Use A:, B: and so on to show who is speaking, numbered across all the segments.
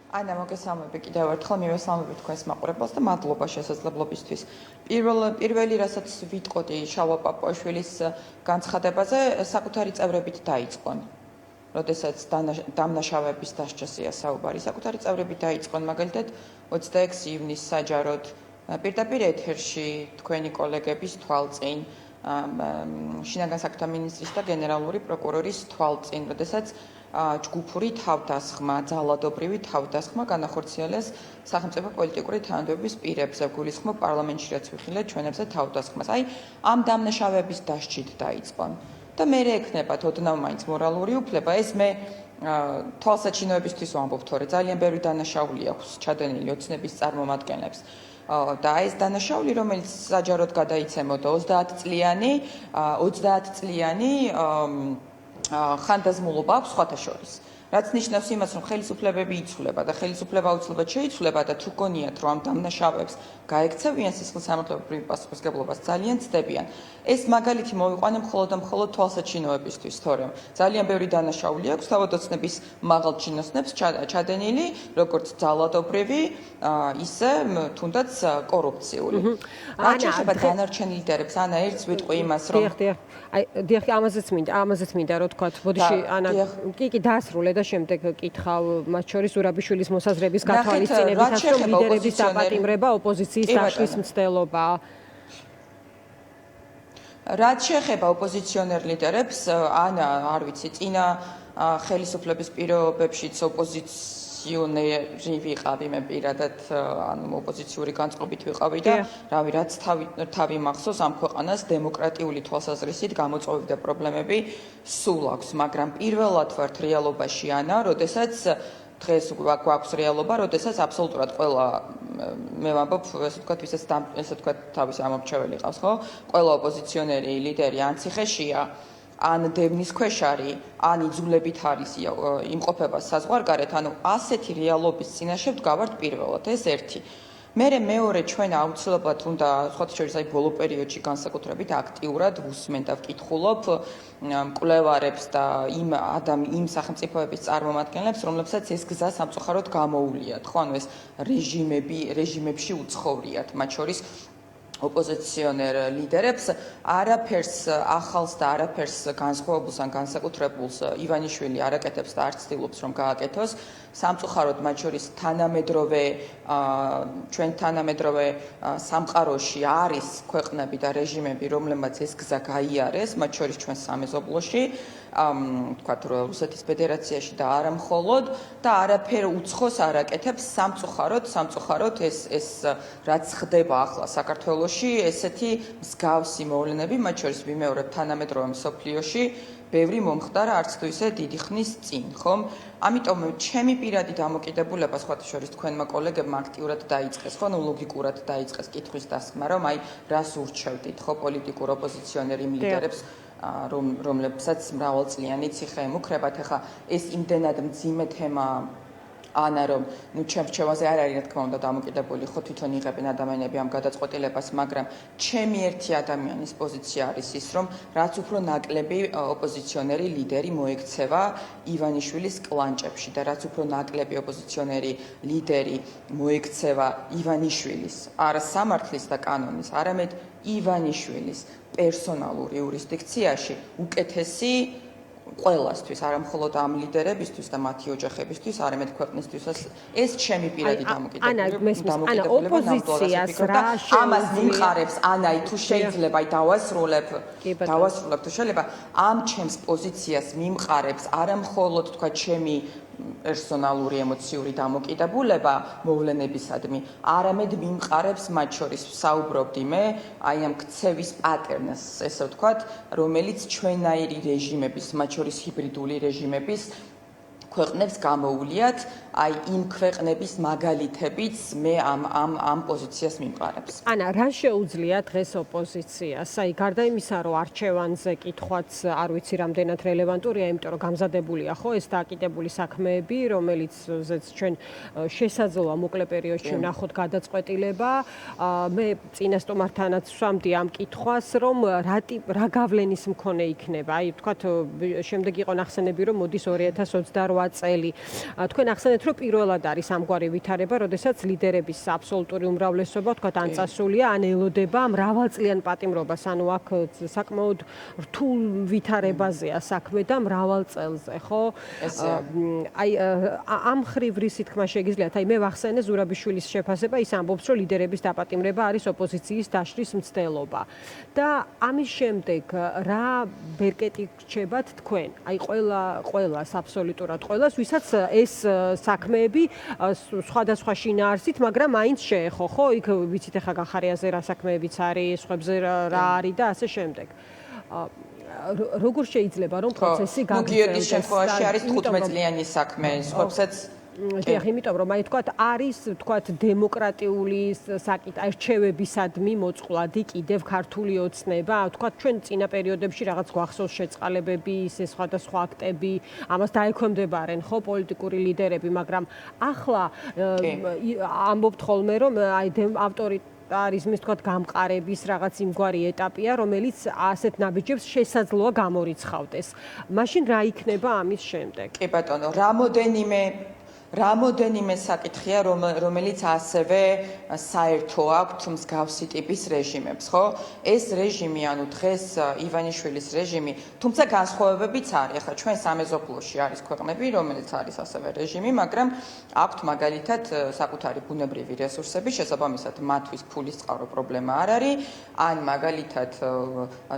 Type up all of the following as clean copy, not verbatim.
A: ანა, მოგესალმები კიდევ ერთხელ, მივესალმები თქვენს მაყურებელს და მადლობა შესაძლებლობისთვის. პირველი, რასაც ვიტყოდი შალვა პაპუაშვილის განცხადებაზე, საკუთარი წევრებით დაიწყონ. როდესაც დამნაშავეების დასჯასია საუბარი, საკუთარი წევრებით დაიწყონ, მაგალითად 26 ივნისს საჯაროდ პირდაპირ ეთერში თქვენი კოლეგების თვალწინ, შინაგან საქმეთა მინისტრის და გენერალური პროკურორის თვალწინ, როდესაც ჯგუფური თავდასხმა, ძალადობრივი თავდასხმა განახორციელეს სახელმწიფო პოლიტიკური თანამდებობის პირებზე, გულისხმობ პარლამენტში რაც ვიხილეთ ჩვენებზე თავდასხმას. აი, ამ დამნაშავეების დასჯით დაიწყონ. და მე ექნებათ ოდნავ მაინც მორალური უფლება, ეს მე თვალსაჩინოებისთვის ვამბობ, თორე ძალიან ბევრი დანაშაული აქვს ჩადენილი ოცნების წარმომადგენლებს. და ეს დანაშაული, რომელიც საჯაროდ გადაიცემოდა 30 წლიანი ხანდაზმულობა აქვს სხვათა შორის. რაც ნიშნავს იმას, რომ ხელისუფლებები იცვლება და ხელისუფლება აუცილებლად შეიცვლება და თუ გონიათ, რომ ამ დამნაშავეებს გაექცევიან სისხლისამართლებრივ პასუხისმგებლობას, ძალიან ცდებიან. ეს მაგალითი მოვიყვანე მხოლოდ და მხოლოდ თვალსაჩინოებისთვის, თორემ ძალიან ბევრი დანაშაული აქვს თავად ოცნების მაღალ ჩინოსნებს ჩადენილი, როგორც ძალადობრივი, ისე თუნდაც კორუფციული. რაც შეეხება დანარჩენ ლიდერებს, ანა, ერთს ვიტყვი იმას, რომ
B: დიახ, ამაზეც მინდა რომ თქვა, ბოდიში, ანა, კი დაასრულე და შემდეგ კითხავ, მათ შორის ზურაბიშვილის მოსაზრების გათვალისწინებითაც, რომ ლიდერების დაპატიმრება ოპოზიციის დაშლის მცდელობა.
A: რაც შეეხება ოპოზიციონერ ლიდერებს, ანა, არ ვიცი, წინა ხელისუფლების პირობებშიც ოპოზიციონერი ვიყავი მე პირადად, ანუ ოპოზიციური განწყობით ვიყავი და რავი, რაც თავი მახსოვს ამ ქვეყანას დემოკრატიული თვალსაზრისით გამოწვევი და პრობლემები სულ აქვს, მაგრამ პირველად ვართ რეალობაში ანა, როდესაც დღეს გვაქვს რეალობა, როდესაც აბსოლუტურად ყველა მე ვამბობ, ესე ვთქვათ, ვისაც ესე ვთქვათ, თავის ამორჩეველი ყავს, ხო? ყველა ოპოზიციონერი ლიდერი ან ციხეშია, ან დევნის ქვეშ არის, ან იძულებით არის იმყოფება საზღვარგარეთ, ანუ ასეთი რეალობის წინაშე ვდგავართ პირველად, ეს ერთი. მეორე ჩვენ აუცილებლად უნდა სხვათა შორის აი ბოლო პერიოდში განსაკუთრებით აქტიურად ვუსმენ და ვკითხულობ მკვლევარებს და იმ სახელმწიფოების წარმომადგენლებს, რომლებსაც ეს გზა სამწუხაროდ გამოუვლიათ, ხო, ანუ ეს რეჟიმებში უცხოვრიათ, მათ შორის ოპოზიციონერ ლიდერებს, არაფერს ახალს და არაფერს განსხვავებულს ან განსაკუთრებულს ივანიშვილი არ აკეთებს და არ ცდილობს რომ გააკეთოს. სამწუხაროდ მათ შორის ჩვენ თანამედროვე სამყაროში არის ქვეყნები და რეჟიმები, რომლებმაც ეს გზა გაიარეს, მათ შორის ჩვენ სამეზობლოში, თქვათ რუსეთის ფედერაციაში და არა მხოლოდ და არაფერ უცხოს არ აკეთებს. სამწუხაროდ ეს რაც ხდება ახლა საქართველოში, ესეთი მსგავსი მოვლენები, მათ შორის ვიმეორებ თანამედროვე მსოფლიოში, ბევრი მომხდარა არც თუ ისე დიდი ხნის წინ, ხომ? ამიტომ ჩემი პირადი დამოკიდებულება სხვათა შორის თქვენმა კოლეგებმა აქტიურად დაიწყეს, ხო, ნუ ლოგიკურად დაიწყეს კითხვის დასხმა, რომ აი რას ურჩევდით, ხო, პოლიტიკურ ოპოზიციონერ იმ ლიდერებს, რომლებსაც მრავალწლიანი ციხე ემუქრებათ. ახლა ეს იმდენად მძიმე თემა ანა, რომ ნუ ჩემს არ არის რა თქმა უნდა დამოკიდებული, ხო თვითონ იღებენ ადამიანები ამ გადაწყვეტილებას, მაგრამ ჩემი ერთი ადამიანის პოზიცია არის ის, რომ რაც უფრო ნაკლები ოპოზიციონერი ლიდერი მოექცევა ივანიშვილის კლანჭებში და რაც უფრო ნაკლები ოპოზიციონერი ლიდერი მოექცევა ივანიშვილის არა სამართლის და კანონის, არამედ ივანიშვილის პერსონალურ იურისდიქციაში უკეთესი ყველასთვის, არა მხოლოდ ამ ლიდერებისთვის და მათი ოჯახებისთვის, არამედ ქვეყნისთვისაც ეს ჩემი პირადი დამოკიდებულება
B: ოპოზიციას რა
A: ამას მიმყარებს ანაი თუ შეიძლება დავასრულებ თუ შეიძლება ამ ჩემს პოზიციას მიმყარებს არა მხოლოდ თქვა ჩემი პერსონალური ემოციური დამოკიდებულება მოვლენებისადმი, არამედ მიმყარებს მათ შორის ვსაუბრობდი მე აი ამ ქცევის პატერნს, ესე ვთქვათ, რომელიც ჩვენაირი რეჟიმების, მათ შორის ჰიბრიდული რეჟიმების ქვეყნებს გამოუვლიათ, აი იმ ქვეყნების მაგალითებიც მე ამ პოზიციას მიმყარებს.
B: ანა, რა შეუძლია დღეს ოპოზიციას? აი, გარდა იმისა, რომ არჩევანზე კითხვაც არ ვიცი რამდენად რელევანტურია, იმიტომ რომ გამზადებულია ხო ეს დააკიდებული საქმეები, რომელიცაც ჩვენ შესაძლოა მოკლე პერიოდში ვნახოთ გადაწყვეტილება. მე წინა სტუმართანაც ვსვამდი ამ კითხვას, რომ რა გავლენის მქონე იქნება. აი, ვთქვათ, შემდეგ იყო ნახსენები, რომ მოდის 2028 წელი. თქვენ ახსენეთ, რომ პირველად არის ამგვარი ვითარება, როდესაც ლიდერების აბსოლუტური უმრავლესობა, თქვათ, ან წასულია, ან ელოდება მრავალწლიან პატიმრობას, ანუ აქ საკმაოდ რთულ ვითარებაზეა საქმე და მრავალ წელზე, ხო? აი ამ ხრივ რის თქმა შეგიძლიათ, აი მე ვახსენე ზურაბიშვილის შეფასება, ის ამბობს, რომ ლიდერების დაპატიმრება არის ოპოზიციის დაშლის მცდელობა. და ამის შემდეგ რა ბერკეტი რჩებათ თქვენ? აი ყველას აბსოლუტურად ყველას, ვისაც ეს საქმეები სხვადასხვა შინაარსით, მაგრამ მაინც შეეხო, ხო? იქ ვიცით ახლა გახარიაზე რა საქმეებიც არის, სხვებზე რა არის და ასე შემდეგ. როგორ შეიძლება რომ პროცესი
A: გაგრძელდეს? გიორგის შემთხვევაში არის 15 წლიანი საქმე, სხვებსაც
B: დიახ, იმიტომ რომ აი თქვათ არის თქვათ დემოკრატიული არჩევებისადმი მოწყვლადი კიდევ ქართული ოცნება, თქვათ ჩვენ წინა პერიოდებში რაღაც გვახსოვს შეწყალებები, ისე სხვადასხვა აქტები, ამას დაექვემდებარენ ხო პოლიტიკური ლიდერები, მაგრამ ახლა ამბობთ ხოლმე რომ აი ავტორიტარიზმის თქვათ გამყარების რაღაც იმგვარი ეტაპია, რომელიც ასეთ ნაბიჯებს შესაძლოა გამორიცხავდეს. მაშინ რა იქნება ამის შემდეგ?
A: კი ბატონო, რამოდენიმე საკითხია, რომელიც ასევე საერთო აქვს მსგავსი ტიპის რეჟიმებს, ხო? ეს რეჟიმი, ანუ დღეს ივანიშვილის რეჟიმი, თუმცა განსხვავებებიც არის. ახლა ჩვენ სამეზობლოში არის ქვეყნები, რომელიც არის ასევე რეჟიმი, მაგრამ აქვთ მაგალითად საკუთარი ბუნებრივი რესურსები, შესაბამისად მათთვის ფულის წყარო პრობლემა არ არის, ან მაგალითად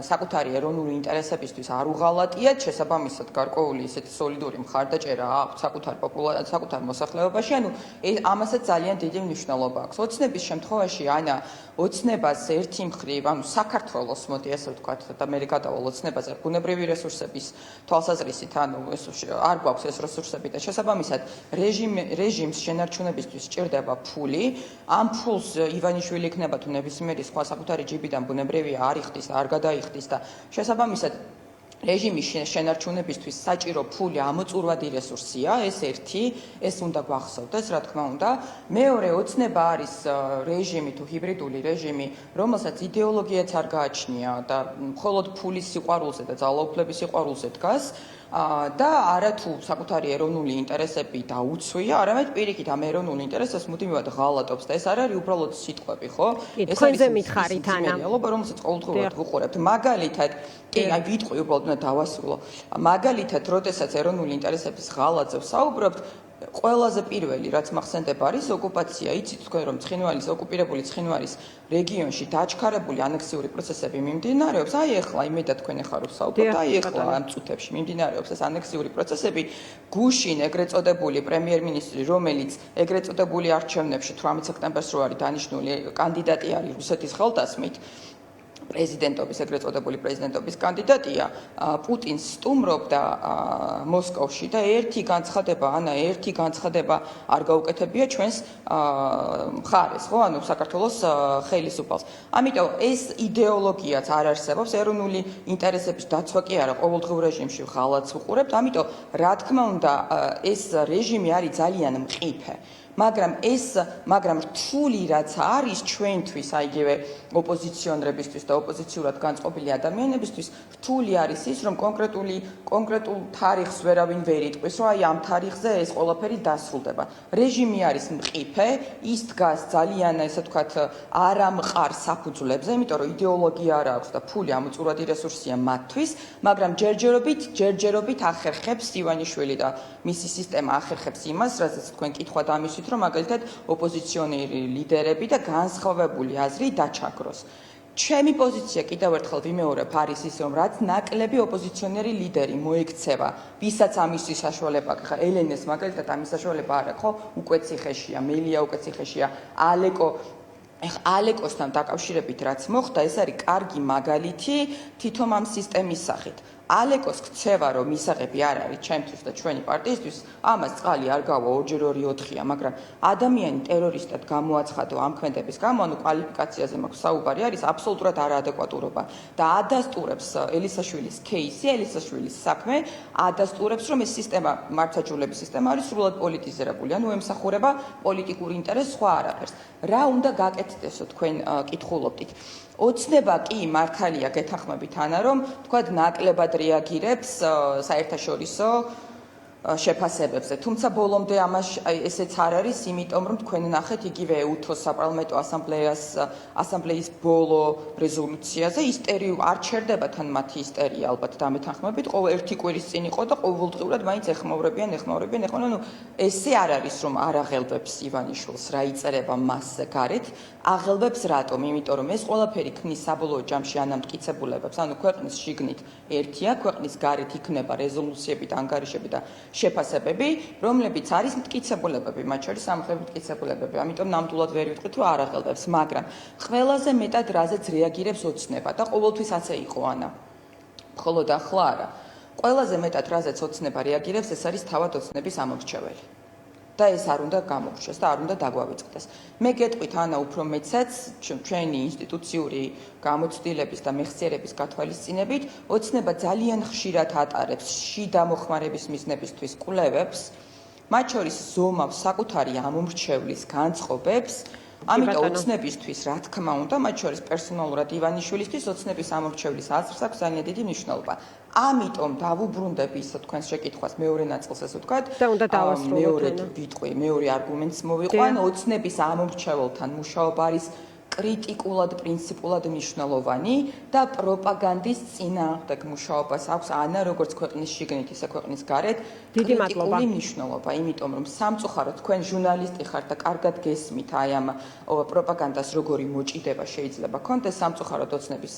A: საკუთარი ეროვნული ინტერესებისთვის არ უღალატიათ, შესაბამისად გარკვეული ისეთი სოლიდური მხარდაჭერა აქვთ საკუთარ მოსახლეობაში, ანუ ამასაც ძალიან დიდი მნიშვნელობა აქვს. ოცნების შემთხვევაში ანა ოცნებას ერთი მხრივ, ანუ საქართველოს, მოდი ასე ვთქვათ, და მე გადავალ ოცნებაზე, ბუნებრივი რესურსების თვალსაზრისით, ანუ არ გვაქვს ეს რესურსები და შესაბამისად რეჟიმს შენარჩუნებისთვის სჭირდება ფული. ამ ფულს ივანიშვილი იქნება თუ ნებისმიერი სხვა საკუთარი ჯიბიდან ბუნებრივია არ იხდის და არ გადაიხდის და შესაბამისად რეჟიმის შენარჩუნებისთვის საჭირო ფული ამოწურვადი რესურსია, ეს ერთი, ეს უნდა გვახსოვდეს, რა თქმა უნდა. მეორე ოცნება არის რეჟიმი თუ ჰიბრიდული რეჟიმი, რომელსაც იდეოლოგიაც არ გააჩნია და მხოლოდ ფულის სიყვარულზე და ძალაუფლების სიყვარულზე დგას. და არა თუ საკუთარი ეროვნული ინტერესები დაუცვია, არამედ პირიქით ამ ეროვნულ ინტერესებს მუდმივად ღალატობს და ეს არ არის უბრალოდ სიტყვები, ხო?
B: ეს არის მითხარით ანა,
A: რომელსაც ყოველდღიურად ვუყურებთ. მაგალითად, კი, აი ვიტყვი უბრალოდ უნდა დავასრულო. მაგალითად, როდესაც ეროვნული ინტერესების ღალატზე ვსაუბრობთ, ყველაზე პირველი, რაც მახსენდება, არის ოკუპაცია. იცით თქვენ რომ ოკუპირებული ცხინვალის რეგიონში დაჩქარებული ანექსიური პროცესები მიმდინარეობს. აი ახლა იმედა თქვენ ახლა რომ საუბრობთ, აი ახლა ამ წუთებში მიმდინარეობს ეს ანექსიური პროცესები. გუშინ ეგრეთ წოდებული პრემიერ-მინისტრი, რომელიც ეგრეთ წოდებული არჩევნებში 18 სექტემბერს რო არის დანიშნული კანდიდატი არის რუსეთის ხელდასმით, პრეზიდენტობის ეგრეთ წოდებული პრეზიდენტობის კანდიდატია, პუტინს სტუმრობდა მოსკოვში და ერთი განცხადება არ გაუკეთებია ჩვენს მხარეს, ხო, ანუ საქართველოს ხელისუფალს. ამიტომ ეს იდეოლოგიაც არ არსებობს, ეროვნული ინტერესების დაცვა კი არა, ყოველდღიურ რეჟიმში ღალატს ვუყურებთ, ამიტომ რა თქმა უნდა ეს რეჟიმი არის ძალიან მყიფე. მაგრამ რთული რაც არის ჩვენთვის, აიგივე ოპოზიციონერებისთვის და ოპოზიციურად განწყობილი ადამიანებისთვის, რთული არის ის, რომ კონკრეტულ თარიღს ვერავინ ვერ იტყვის, რომ აი ამ თარიღზე ეს ყველაფერი დასრულდება. რეჟიმი არის მყიფე, ის დგას ძალიან, ესე ვთქვათ, არამყარ საფუძვლებზე, იმიტომ რომ იდეოლოგია არ აქვს და ფული ამოწურვადი რესურსია მათთვის, მაგრამ ჯერჯერობით ახერხებს ივანიშვილი და მისი სისტემა ახერხებს იმას, რასაც თქვენ კითხვა დამისვით, რომ მაგალითად ოპოზიციონერი ლიდერები და განსხვავებული აზრი დაჩაგროს. ჩემი პოზიცია კიდევ ერთხელ ვიმეორებ არის ის, რომ რაც ნაკლები ოპოზიციონერი ლიდერი მოექცევა, ვისაც ამისი საშუალება აქვს, ელენეს მაგალითად ამის საშუალება არ აქვს, ხო, უკვე ციხეშია, მელია უკვე ციხეშია, ალეკოსთან დაკავშირებით რაც მოხდა, ეს არის კარგი მაგალითი თვითონ ამ სისტემის სახით. ალეკოს ქცევა რომ მისაღები არ არის ჩემთვის და ჩვენი პარტიისთვის, ამას წყალი არ გავა 2-2-4-ია, მაგრამ ადამიანი ტერორისტად გამოაცხადო ამ ქმედების გამო, ანუ კვალიფიკაციაზე მაქვს საუბარი, არის აბსოლუტურად არაადეკვატურობა და ადასტურებს ელისაშვილის кейსი, ელისაშვილის საქმე, ადასტურებს რომ ეს სისტემა, მართლმსაჯულების სისტემა არის სრულად პოლიტიზირებული, ანუ ემსახურება პოლიტიკურ ინტერესს, სხვა არაფერს. რა უნდა გაკეთდესო თქვენ კითხულობდით? ოცნება კი მართალია გეთანხმებით ანა, რომ თქვა ნაკლებად რეაგირებს საერთაშორისო შეფასებებზე. თუმცა ბოლომდე ამას ესეც არ არის, იმიტომ რომ თქვენ ნახეთ იგივე EUTHO-ს საპარლამენტო ასამბლეის ბოლო რეზოლუციაზე არ ჩერდება თან მათი ისტერია ალბათ დამეთანხმებით, ერთი კვირის წინ იყო და ყოველდღიურად მაინც ეხმაურებიან. ნუ ესე არ არის რომ არ აღელვებს ივანიშვილს რა იწერება მასზე გარეთ, აღელვებს რატომ? იმიტომ რომ ეს ყველაფერი ქმნის საბოლოო ჯამში ანამტკიცებულებებს, ანუ ქვეყნის შიგნით ერთია, ქვეყნის გარეთ იქნება რეზოლუციები და ანგარიშები და შეფასებები, რომლებიც არის მტკიცებულებები, მათ შორის სამხედრო მტკიცებულებები. ამიტომ ნამდვილად ვერ ვიტყვით, რომ არ აღელვებს, მაგრამ ყველაზე მეტად რაზეც რეაგირებს ოცნება და ყოველთვის ასე იყო ანა. მხოლოდ ახლა არა. ყველაზე მეტად რაზეც ოცნება რეაგირებს, ეს არის თავად ოცნების ამორჩეველი. და ეს არ უნდა გამოვრჩეს და არ უნდა დაგვავიწყდეს. მე გეტყვით ანა უფრო მეცაც ჩვენი ინსტიტუციური გამოცდილების და მეხსიერების გათვალისწინებით, ოცნება ძალიან ხშირად ატარებს შიდა მოხმარების მიზნებისთვის კვლევებს, მათ შორის ზომავს საკუთარი ამომრჩევლის განწყობებს. ამიტომ ოცნებისთვის, რა თქმა უნდა, მათ შორის პერსონალურად ივანიშვილისთვის ოცნების ამორჩევლის აზრს აქვს ძალიან დიდი მნიშვნელობა. ამიტომ დავუბრუნდები ისო თქვენს შეკითხვას მეორე ნაწილს, ასე ვთქვათ, მეორე არგუმენტს მოვიყვან, ოცნების ამომრჩეველთან მუშაობა არის კრიტიკულად, პრინციპულად მნიშვნელოვანი და პროპაგანდის წინააღმდეგ მუშაობას აქვს ანა როგორც ქვეყნის შიგნით, ისე ქვეყნის გარეთ კრიტიკული მნიშვნელობა, იმიტომ რომ სამწუხაროდ თქვენ ჟურნალისტი ხართ და კარგად გესმით აი ამ პროპაგანდას როგორი მოჭიდება შეიძლება ქონდეს, სამწუხაროდ ოცნების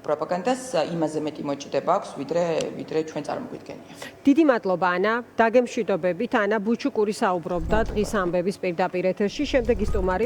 A: პროპაგანდას იმაზე მეტი მოჭიდება აქვს, ვიდრე ჩვენ წარმოგვიდგენია.
B: დიდი მადლობა ანა, დაგემშვიდობებით. ანა ბუჩუკური საუბრობდა დღის ამბების პირდაპირ ეთერში, შემდეგ ის სტუმარი